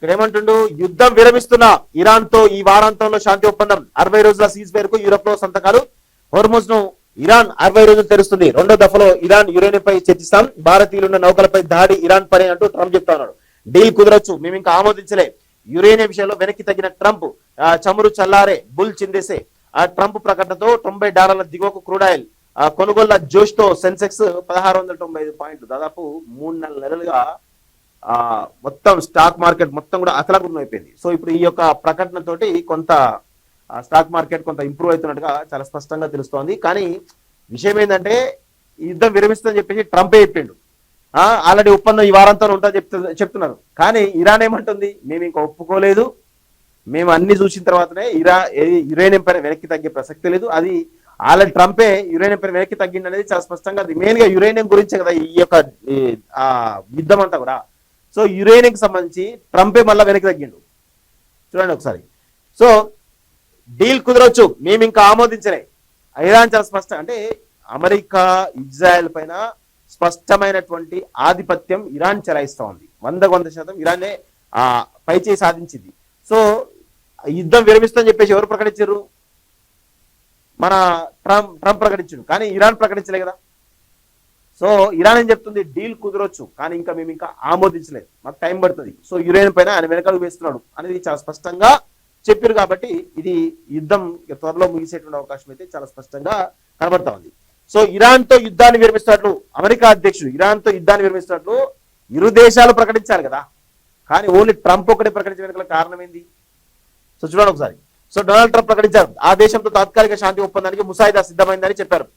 ఇక్కడ ఏమంటుండు, యుద్ధం విరమిస్తున్న ఇరాన్ తో ఈ వారాంతంలో శాంతి ఒప్పందం, 60 రోజుల సీజ్ ఫైర్ కు యూరోప్ లో సంతకాలు. హోర్ముజ్ ను ఇరాన్ 60 రోజులు తెరుస్తుంది. రెండో దఫలో ఇరాన్ యురేనియం పై చర్చిస్తాం. భారతీయులున్న నౌకలపై దాడి ఇరాన్ పని అంటూ ట్రంప్ చెప్తా ఉన్నాడు. డీల్ కుదరొచ్చు, మేము ఇంకా ఆమోదించలే. యురేనియం విషయంలో వెనక్కి తగ్గిన ట్రంప్, చమురు చల్లారే బుల్ చిందేసే. ఆ ట్రంప్ ప్రకటనతో $90 దిగువకు క్రూడ్ ఆయిల్ కొనుగోళ్ల జోష్ తో సెన్సెక్స్ 1695 పాయింట్లు, దాదాపు 3-4 నెలలుగా మొత్తం స్టాక్ మార్కెట్ మొత్తం కూడా అతలాకుతలం అయిపోయింది. సో ఇప్పుడు ఈ యొక్క ప్రకటన తోటి కొంత స్టాక్ మార్కెట్ కొంత ఇంప్రూవ్ అవుతున్నట్టుగా చాలా స్పష్టంగా తెలుస్తోంది. కానీ విషయం ఏంటంటే, యుద్ధం విరమిస్తుందని చెప్పేసి ట్రంపే చెప్పిండు. ఆల్రెడీ ఒప్పందం ఈ వారంతో ఉంటుందని చెప్తున్నారు. కానీ ఇరాన్ ఏమంటుంది, మేము ఇంకా ఒప్పుకోలేదు, మేము అన్ని చూసిన తర్వాతనే యురేనియం పైన వెనక్కి తగ్గే ప్రసక్తి లేదు. అది ఆల్రెడీ ట్రంపే యురేనియం పైన వెనక్కి తగ్గింది అనేది చాలా స్పష్టంగా, మెయిన్ గా యురేనియం గురించే కదా ఈ యొక్క యుద్ధం అంతా కూడా. సో యురేనియం సంబంధించి ట్రంపే మళ్ళీ వెనక్కి తగ్గిండు. చూడండి ఒకసారి. సో డీల్ కుదరొచ్చు, మేము ఇంకా ఆమోదించలే. ఇరాన్ చాలా స్పష్టం, అంటే అమెరికా ఇజ్రాయెల్ పైన స్పష్టమైనటువంటి ఆధిపత్యం ఇరాన్ చెలాయిస్తా ఉంది. 100% ఇరానే పైచేయి సాధించింది. సో యుద్ధం విరమిస్తుందని చెప్పేసి ఎవరు ప్రకటించారు? మన ట్రంప్ ప్రకటించారు, కానీ ఇరాన్ ప్రకటించలే కదా. సో ఇరాన్ ఏం చెప్తుంది, డీల్ కుదరొచ్చు కానీ ఇంకా మేము ఇంకా ఆమోదించలేదు, మాకు టైం పడుతుంది. సో యురేనియం పైన ఆయన వెనకాల వేస్తున్నాడు అనేది చాలా స్పష్టంగా చెప్పారు. కాబట్టి ఇది యుద్ధం త్వరలో ముగిసేటువంటి అవకాశం అయితే చాలా స్పష్టంగా కనబడతా ఉంది. సో ఇరాన్ తో యుద్ధాన్ని విరమిస్తున్నట్లు అమెరికా అధ్యక్షుడు ఇరాన్ తో యుద్ధాన్ని విరమిస్తున్నట్లు ఇరు దేశాలు ప్రకటించారు కదా. కానీ ఓన్లీ ట్రంప్ ఒకటే ప్రకటించడానికి కారణం ఏంది? సో చూడండి ఒకసారి. సో డొనాల్డ్ ట్రంప్ ప్రకటించారు, ఆ దేశంతో తాత్కాలిక శాంతి ఒప్పందానికి ముసాయిదా సిద్ధమైందని చెప్పారు.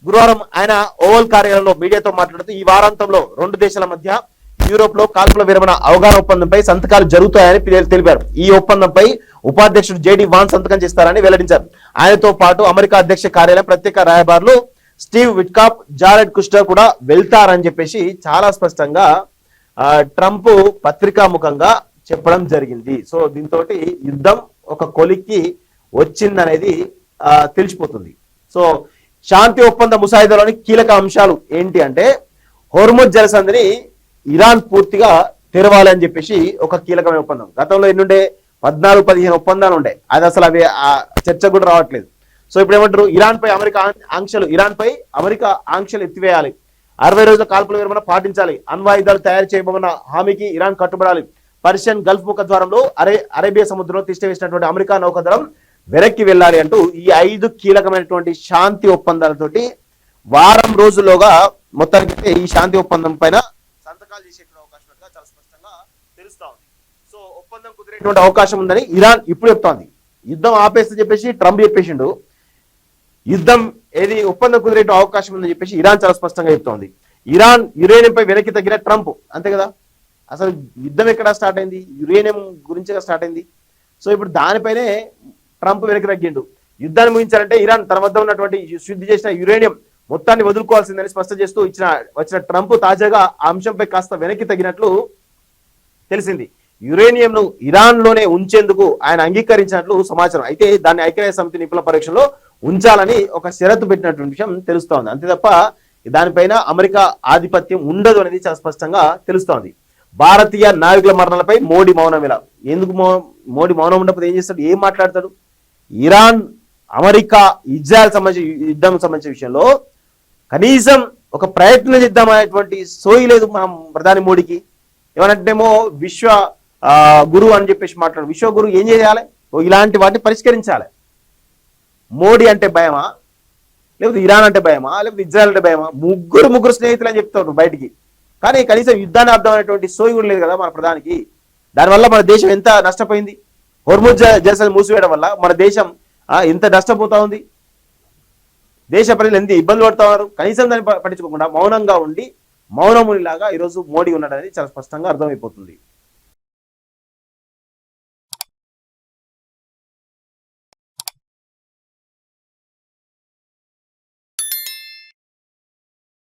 గురువారం ఆయన ఓవల్ కార్యాలయంలో మీడియాతో మాట్లాడుతూ ఈ వారాంతంలో 2 దేశాల మధ్య యూరోప్ లో కాల్పుల విరమణ అవగాహన ఒప్పందంపై సంతకాలు జరుగుతాయని తెలిపారు. ఈ ఒప్పందంపై ఉపాధ్యక్షుడు జేడీ వాన్ సంతకం చేస్తారని వెల్లడించారు. ఆయనతో పాటు అమెరికా అధ్యక్ష కార్యాలయం ప్రత్యేక రాయబారులు స్టీవ్ విట్కాప్, జారెడ్ కుస్టర్ కూడా వెళ్తారని చెప్పేసి చాలా స్పష్టంగా ట్రంప్ పత్రికాముఖంగా చెప్పడం జరిగింది. సో దీంతో యుద్ధం ఒక కొలిక్కి వచ్చిందనేది తెలిసిపోతుంది. సో శాంతి ఒప్పంద ముసాయిదాలోని కీలక అంశాలు ఏంటి అంటే, హోర్ముజ్ జలసంధిని ఇరాన్ పూర్తిగా తెరవాలి అని చెప్పేసి ఒక కీలకమైన ఒప్పందం. గతంలో ఎన్నుండే 14-15 ఒప్పందాలు ఉండే, అది అసలు అవి చర్చ కూడా రావట్లేదు. సో ఇప్పుడు ఏమంటారు, ఇరాన్ పై అమెరికా ఆంక్షలు ఎత్తివేయాలి, 60 రోజుల కాల్పుల విరమణ పాటించాలి, అణ్వాయుధాలు తయారు చేయబోమన్న హామీకి ఇరాన్ కట్టుబడాలి, పర్షియన్ గల్ఫ్ ముఖద్వారంలో అరేబియా సముద్రంలో తిష్టవేసినటువంటి అమెరికా నౌకాదళం వెనక్కి వెళ్ళాలి అంటూ ఈ 5 కీలకమైనటువంటి శాంతి ఒప్పందాలతోటి వారం రోజుల్లోగా మొత్తానికి ఈ శాంతి ఒప్పందం పైన సంతకాలు చేసేటువంటి అవకాశం చాలా స్పష్టంగా తెలుస్తా ఉంది. సో ఒప్పందం కుదిరేటువంటి అవకాశం ఉందని ఇరాన్ ఇప్పుడు చెప్తోంది. యుద్ధం ఆపేస్తే చెప్పేసి ట్రంప్ చెప్పేసిండు, యుద్ధం ఒప్పందం కుదిరే అవకాశం ఉందని చెప్పేసి ఇరాన్ చాలా స్పష్టంగా చెప్తోంది. ఇరాన్ యురేనియం పై వెనక్కి తగ్గిన ట్రంప్, అంతే కదా. అసలు యుద్ధం ఎక్కడ స్టార్ట్ అయింది? యురేనియం గురించి స్టార్ట్ అయింది. సో ఇప్పుడు దానిపైనే ట్రంప్ వెనక్కి తగ్గిండు. యుద్ధాన్ని ముగించాలంటే ఇరాన్ తన వద్ద ఉన్నటువంటి శుద్ధి చేసిన యురేనియం మొత్తాన్ని వదులుకోవాల్సిందని స్పష్టం చేస్తూ వచ్చిన ట్రంప్ తాజాగా ఆ అంశంపై కాస్త వెనక్కి తగ్గినట్లు తెలిసింది. యురేనియం ను ఇరాన్ లోనే ఉంచేందుకు ఆయన అంగీకరించినట్లు సమాచారం. అయితే దాన్ని ఐక్యరాజ్య సమితి నిపుణుల పరీక్షలో ఉంచాలని ఒక షరతు పెట్టినటువంటి విషయం తెలుస్తోంది. అంతే తప్ప దానిపైన అమెరికా ఆధిపత్యం ఉండదు అనేది చాలా స్పష్టంగా తెలుస్తోంది. భారతీయ నావికుల మరణాలపై మోడీ మౌనం ఇలా. ఎందుకు మోడీ మౌనం ఉండకపోతే ఏం చేస్తాడు, ఏం మాట్లాడతాడు? ఇరాన్, అమెరికా, ఇజ్రాయెల్ సంబంధించిన యుద్ధం సంబంధించిన విషయంలో కనీసం ఒక ప్రయత్నం చేద్దామనేటువంటి సోయి లేదు మా ప్రధాని మోడీకి. ఏమనంటేమో విశ్వ గురు అని చెప్పేసి మాట్లాడు. విశ్వగురు ఏం చేయాలి? ఇలాంటి వాటిని పరిష్కరించాలి. మోడీ అంటే భయమా, లేకపోతే ఇరాన్ అంటే భయమా, లేకపోతే ఇజ్రాయెల్ అంటే భయమా? ముగ్గురు స్నేహితులు అని చెప్తారు బయటికి. కానీ కనీసం యుద్ధాన్ని అర్థమైనటువంటి సోయి కూడా లేదు కదా మన ప్రధానికి. దానివల్ల మన దేశం ఎంత నష్టపోయింది? హోర్ముజ్ జలసంధి మూసివేయడం వల్ల మన దేశం ఎంత నష్టపోతా ఉంది, దేశ ప్రజలు ఎంత ఇబ్బందులు పడుతా ఉన్నారు. కనీసం దాన్ని పట్టించుకోకుండా మౌనంగా ఉండి మౌనమునిలాగా ఈరోజు మోడీ ఉన్నాడని చాలా స్పష్టంగా అర్థమైపోతుంది.